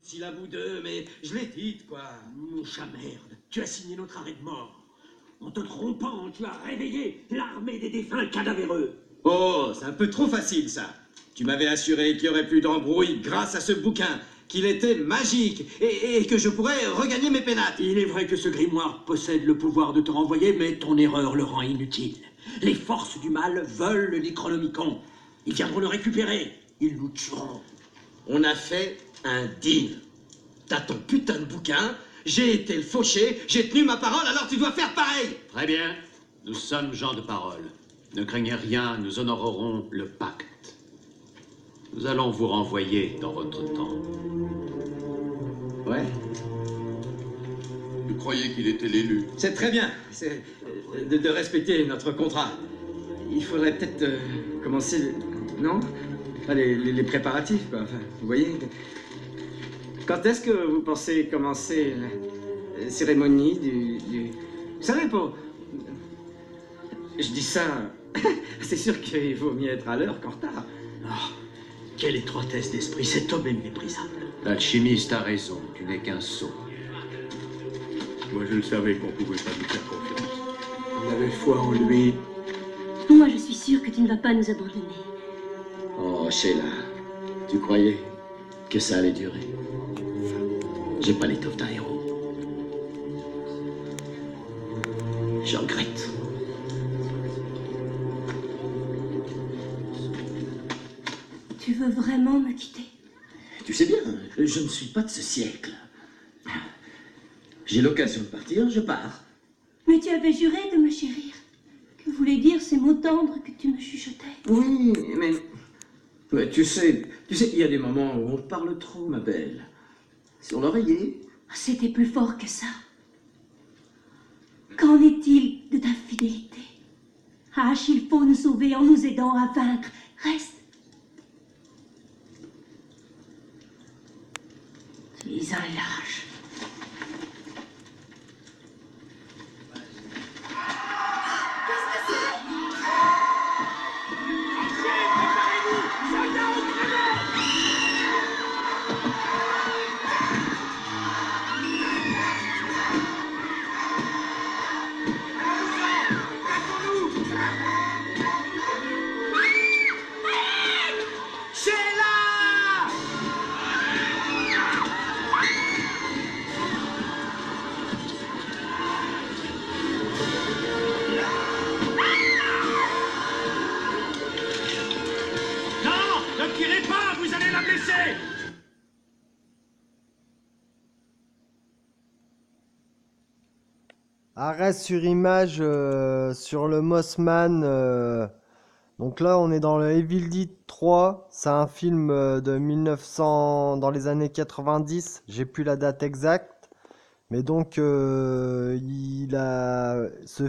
Si la bout d'eux, mais je l'ai dit, quoi. Moucha merde, tu as signé notre arrêt de mort. En te trompant, tu as réveillé l'armée des défunts cadavéreux. Oh, c'est un peu trop facile, ça. Tu m'avais assuré qu'il n'y aurait plus d'embrouille grâce à ce bouquin, qu'il était magique et que je pourrais regagner mes pénates. Il est vrai que ce grimoire possède le pouvoir de te renvoyer, mais ton erreur le rend inutile. Les forces du mal veulent le Necronomicon. Ils viendront le récupérer. Ils nous tueront. On a fait un deal. T'as ton putain de bouquin, j'ai été le fauché, j'ai tenu ma parole, alors tu dois faire pareil. Très bien. Nous sommes gens de parole. Ne craignez rien, nous honorerons le pacte. Nous allons vous renvoyer dans votre temps. Ouais. Je croyais qu'il était l'élu. C'est très bien. C'est de respecter notre contrat. Il faudrait peut-être commencer... Non? Enfin, les préparatifs, quoi. Enfin, vous voyez? Quand est-ce que vous pensez commencer la cérémonie du... Vous savez, pour... Je dis ça... C'est sûr qu'il vaut mieux être à l'heure qu'en retard. Oh, quelle étroitesse d'esprit, cet homme est méprisable. L'alchimiste a raison, tu n'es qu'un sot. Moi, je le savais qu'on pouvait pas lui faire confiance. On avait foi en lui. Moi, je suis sûre que tu ne vas pas nous abandonner. Oh, Sheila, tu croyais que ça allait durer? J'ai pas l'étoffe d'un héros. Je regrette. Tu veux vraiment me quitter? Tu sais bien, je ne suis pas de ce siècle. J'ai l'occasion de partir, je pars. Mais tu avais juré de me chérir. Que voulaient dire ces mots tendres que tu me chuchotais? Oui, mais tu sais, il y a des moments où on parle trop, ma belle. Sur l'oreiller. C'était plus fort que ça. Qu'en est-il de ta fidélité? H, il faut nous sauver en nous aidant à vaincre. Reste. Tu es un lâche. Arrêt sur image sur le Mossman. Donc là, on est dans le Evil Dead 3. C'est un film de 1900, dans les années 90. J'ai plus la date exacte. Mais donc, ce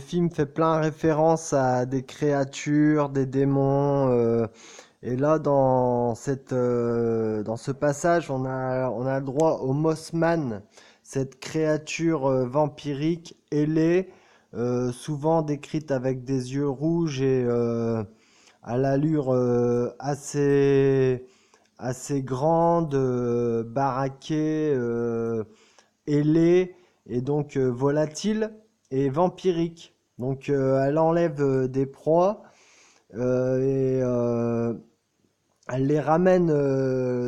film fait plein référence à des créatures, des démons. Et là, dans ce passage, on a le droit au Mossman, cette créature vampirique ailée, souvent décrite avec des yeux rouges et à l'allure assez grande, baraquée, ailée et donc volatile et vampirique. Donc elle enlève des proies et elle les ramène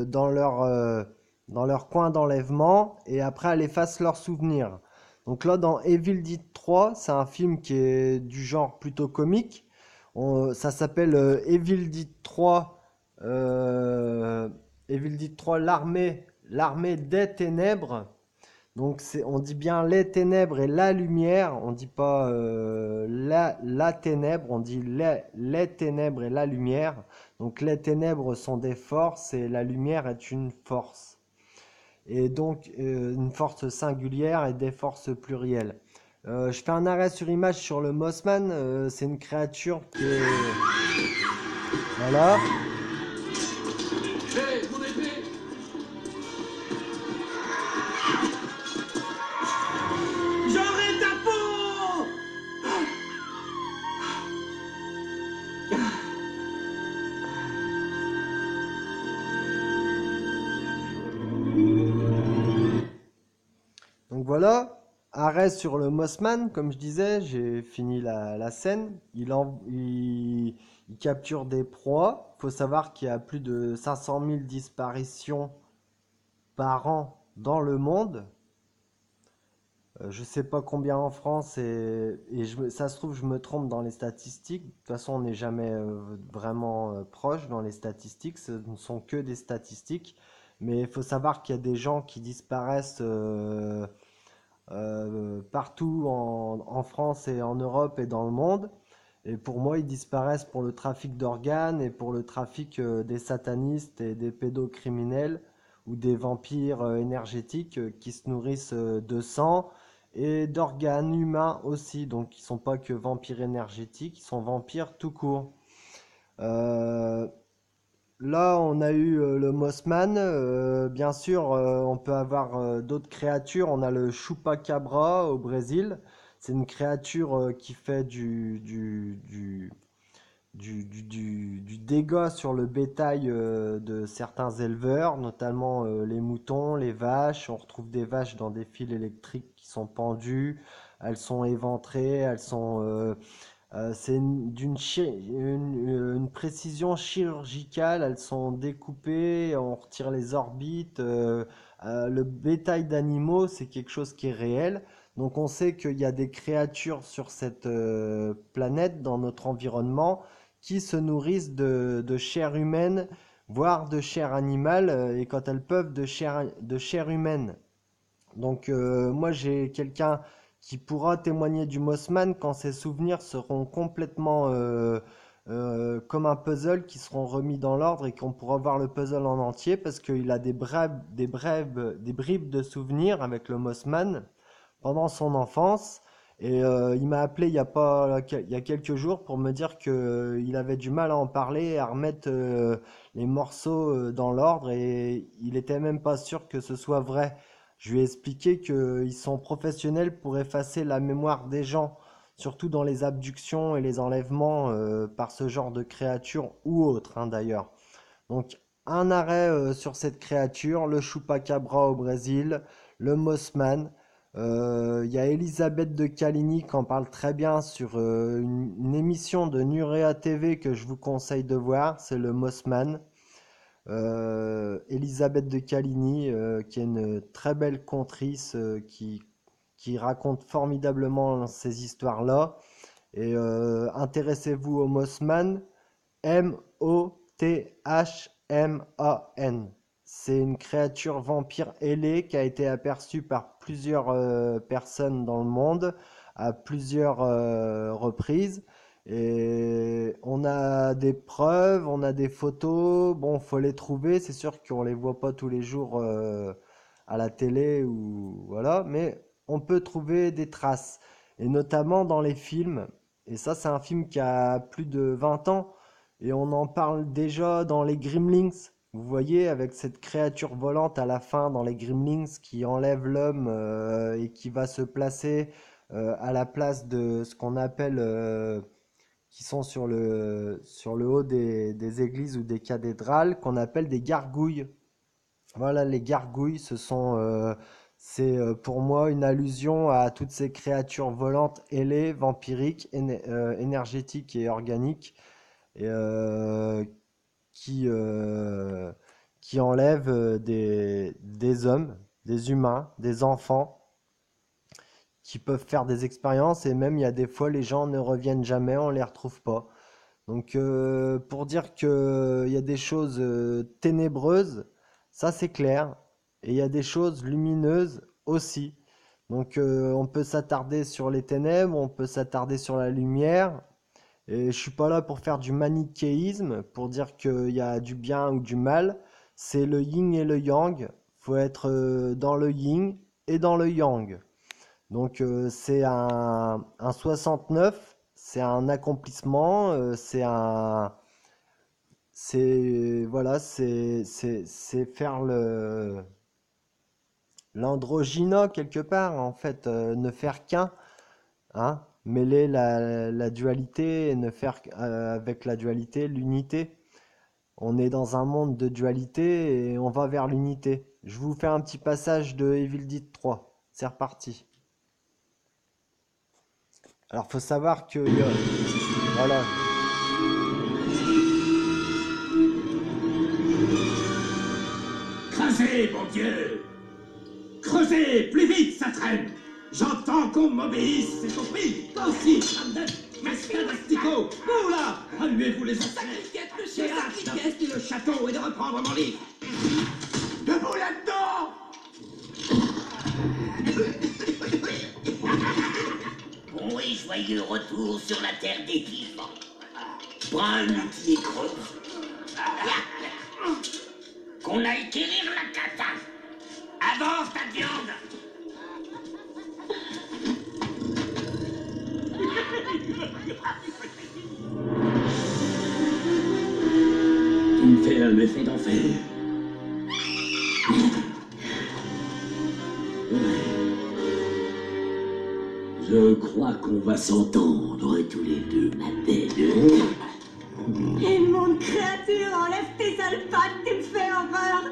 dans leur coin d'enlèvement et après elle efface leurs souvenirs. Donc là dans Evil Dead 3, c'est un film qui est du genre plutôt comique. Ça s'appelle Evil Dead 3 l'armée des ténèbres. Donc on dit bien les ténèbres et la lumière, on dit pas la ténèbre, on dit les ténèbres et la lumière. Donc les ténèbres sont des forces et la lumière est une force. Et donc une force singulière et des forces plurielles. Je fais un arrêt sur image sur le Mossman, c'est une créature qui est... Voilà. voilà, arrêt sur le Mossman, comme je disais, j'ai fini la scène. Il capture des proies. Il faut savoir qu'il y a plus de 500 000 disparitions par an dans le monde. Je sais pas combien en France ça se trouve, je me trompe dans les statistiques. De toute façon, on n'est jamais vraiment proche dans les statistiques. Ce ne sont que des statistiques. Mais il faut savoir qu'il y a des gens qui disparaissent partout en France et en Europe et dans le monde. Et pour moi, ils disparaissent pour le trafic d'organes et pour le trafic des satanistes et des pédocriminels ou des vampires énergétiques qui se nourrissent de sang et d'organes humains aussi. Donc ils sont pas que vampires énergétiques, ils sont vampires tout court. Euh, Là, on a eu le Mossman. Bien sûr, on peut avoir d'autres créatures. On a le Chupacabra au Brésil. C'est une créature qui fait du dégât sur le bétail de certains éleveurs, notamment les moutons, les vaches. On retrouve des vaches dans des fils électriques qui sont pendues. Elles sont éventrées, c'est une précision chirurgicale, elles sont découpées, on retire les orbites. Le bétail d'animaux, c'est quelque chose qui est réel. Donc on sait qu'il y a des créatures sur cette planète, dans notre environnement, qui se nourrissent de chair humaine, voire de chair animale, et quand elles peuvent, de chair humaine. Donc moi j'ai quelqu'un qui pourra témoigner du Mossman quand ses souvenirs seront complètement comme un puzzle, qui seront remis dans l'ordre et qu'on pourra voir le puzzle en entier parce qu'il a des bribes de souvenirs avec le Mossman pendant son enfance. Et il m'a appelé il y a quelques jours pour me dire qu'il avait du mal à en parler, à remettre les morceaux dans l'ordre et il était même pas sûr que ce soit vrai. Je lui ai expliqué qu'ils sont professionnels pour effacer la mémoire des gens, surtout dans les abductions et les enlèvements par ce genre de créatures ou autres, hein, d'ailleurs. Donc un arrêt sur cette créature, le Chupacabra au Brésil, le Mossman. Il y a Elisabeth de Caligny qui en parle très bien sur une émission de Nurea TV que je vous conseille de voir, c'est le Mossman. Elisabeth de Caligny, qui est une très belle contrice qui raconte formidablement ces histoires-là. Et intéressez-vous au Mossman, Mothman. C'est une créature vampire ailée qui a été aperçue par plusieurs personnes dans le monde à plusieurs reprises. Et on a des preuves, on a des photos. Bon, faut les trouver. C'est sûr qu'on les voit pas tous les jours à la télé ou voilà, mais on peut trouver des traces. Et notamment dans les films. Et ça, c'est un film qui a plus de 20 ans. Et on en parle déjà dans les Gremlins. Vous voyez, avec cette créature volante à la fin dans les Gremlins qui enlève l'homme et qui va se placer à la place de ce qu'on appelle, qui sont sur le haut des églises ou des cathédrales, qu'on appelle des gargouilles. Voilà, les gargouilles, c'est pour moi une allusion à toutes ces créatures volantes ailées, vampiriques, énergétiques et organiques, et, qui enlèvent des hommes, des humains, des enfants, qui peuvent faire des expériences, et même il y a des fois les gens ne reviennent jamais, on les retrouve pas. Donc pour dire qu'il y a des choses ténébreuses, ça c'est clair, et il y a des choses lumineuses aussi. Donc on peut s'attarder sur les ténèbres, on peut s'attarder sur la lumière, et je suis pas là pour faire du manichéisme, pour dire qu'il y a du bien ou du mal. C'est le yin et le yang. Faut être dans le yin et dans le yang. Donc c'est un 69, c'est un accomplissement, voilà, c'est faire l'androgyna quelque part, en fait, ne faire qu'un, hein, mêler la dualité et ne faire avec la dualité l'unité. On est dans un monde de dualité et on va vers l'unité. Je vous fais un petit passage de Evil Dead 3. c'est reparti. Alors, faut savoir que... voilà. Creusez, bon Dieu! Creusez! Plus vite, ça traîne! J'entends qu'on m'obéisse, c'est compris? Toi aussi, Brandon! Mascadastico! Vous là! Remuez-vous les ossements! J'ai hâte de quitter le château et de reprendre mon livre! Debout là-dedans! Bon et joyeux retour sur la terre des vivants. Prends un outil et creuse. Qu'on aille quérir la cata. Avance ta viande. Tu me fais un effet d'enfer. Je crois qu'on va s'entendre tous les deux, ma belle. Immonde créature, enlève tes sales pattes, tu me fais horreur.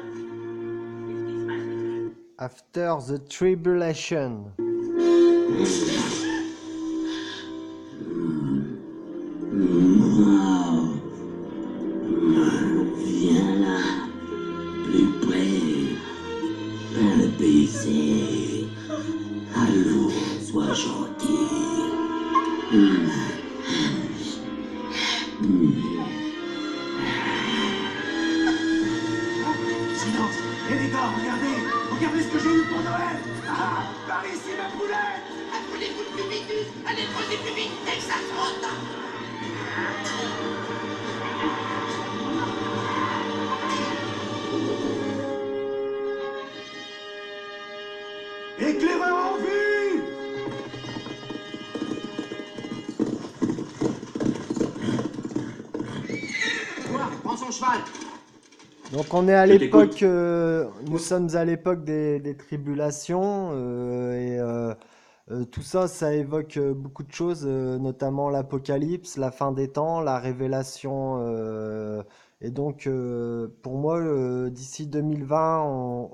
After the Tribulation. Viens là, plus près, un baiser. Allons, sois gentil. Silence. Les gars, regardez ce que j'ai eu pour Noël. Ah, par ici ma poulette. Appelez-vous le plus vite. Allez, creusez plus vite dès que ça frotte. Éclaireur en vue. Toi, prends son cheval. Donc on est à l'époque, nous sommes à l'époque des tribulations tout ça, ça évoque beaucoup de choses, notamment l'Apocalypse, la fin des temps, la révélation. Et donc pour moi, d'ici 2020,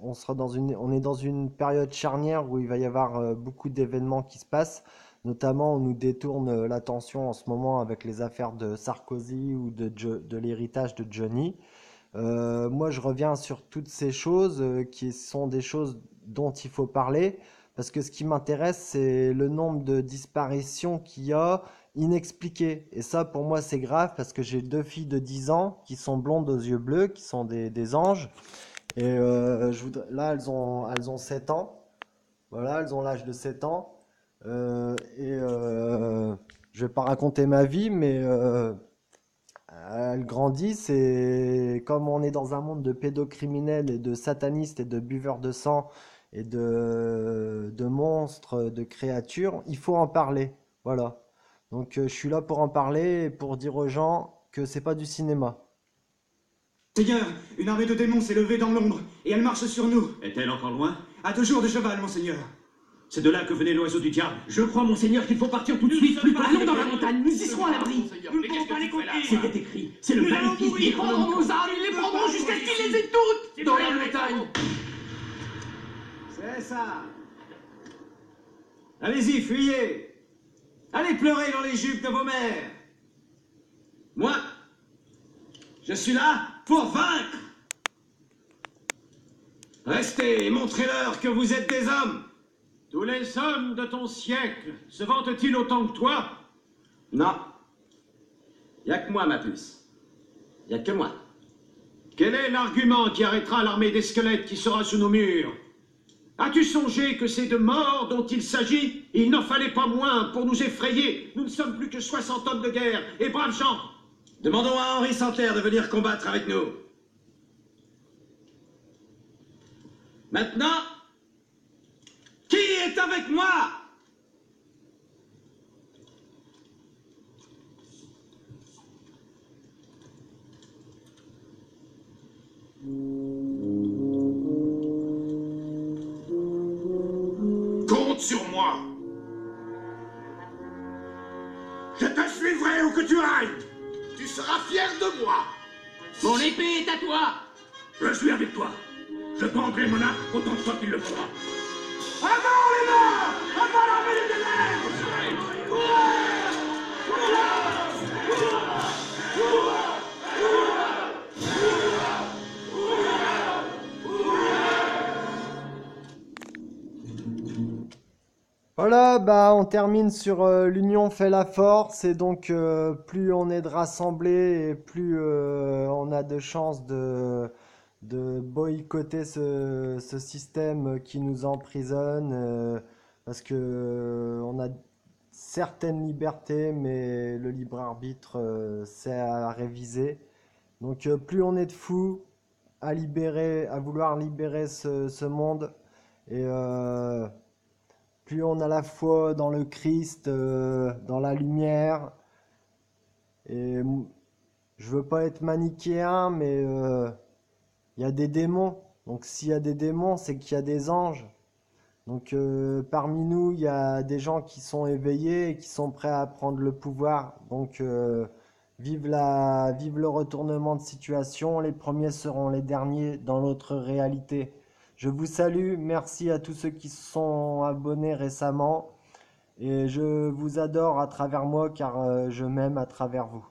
on sera on est dans une période charnière où il va y avoir beaucoup d'événements qui se passent. Notamment, on nous détourne l'attention en ce moment avec les affaires de Sarkozy ou de l'héritage de Johnny. Moi, je reviens sur toutes ces choses qui sont des choses dont il faut parler, parce que ce qui m'intéresse, c'est le nombre de disparitions qu'il y a inexpliquées. Et ça, pour moi, c'est grave, parce que j'ai 2 filles de 10 ans qui sont blondes aux yeux bleus, qui sont des anges. Et là, elles ont 7 ans. Voilà, elles ont l'âge de 7 ans. Je vais pas raconter ma vie, mais... elles grandissent et comme on est dans un monde de pédocriminels et de satanistes et de buveurs de sang et de monstres, de créatures, il faut en parler. Voilà. Donc je suis là pour en parler et pour dire aux gens que c'est pas du cinéma. Seigneur, une armée de démons s'est levée dans l'ombre et elle marche sur nous. Est-elle encore loin? À 2 jours de cheval, monseigneur. C'est de là que venait l'oiseau du diable. Je crois, monseigneur, qu'il faut partir tout de suite, plus tard. Allons dans la montagne, nous y serons à l'abri. Nous ne pouvons pas les contenir. C'était écrit. C'est le maléfice Ils prendront nos armes, ils les prendront jusqu'à ce qu'ils les aient toutes dans la montagne. C'est ça. Allez-y, fuyez. Allez pleurer dans les jupes de vos mères. Moi, je suis là pour vaincre. Restez et montrez-leur que vous êtes des hommes. Tous les hommes de ton siècle se vantent-ils autant que toi? Non. Y a que moi, ma puce. Y a que moi. Quel est l'argument qui arrêtera l'armée des squelettes qui sera sous nos murs? As-tu songé que c'est de mort dont il s'agit? Il n'en fallait pas moins pour nous effrayer. Nous ne sommes plus que 60 hommes de guerre et braves gens. Demandons à Henri Santerre de venir combattre avec nous. Maintenant, qui est avec moi? Compte sur moi. Je te suivrai où que tu ailles. Tu seras fier de moi. Mon épée est à toi. Je suis avec toi. Je prendrai mon arc autant de fois qu'il le faudra. Avant les Voilà, bah on termine sur l'union fait la force et donc plus on est de rassemblés et plus on a de chances de boycotter ce système qui nous emprisonne parce que on a certaines libertés mais le libre arbitre c'est à réviser. Donc plus on est de fous à libérer, à vouloir libérer ce monde et plus on a la foi dans le Christ, dans la lumière. Et je veux pas être manichéen, mais il y a des démons. Donc s'il y a des démons, c'est qu'il y a des anges. Donc parmi nous, il y a des gens qui sont éveillés et qui sont prêts à prendre le pouvoir. Donc vive le retournement de situation. Les premiers seront les derniers dans notre réalité. Je vous salue, merci à tous ceux qui se sont abonnés récemment et je vous adore à travers moi car je m'aime à travers vous.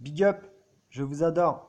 Big up, je vous adore.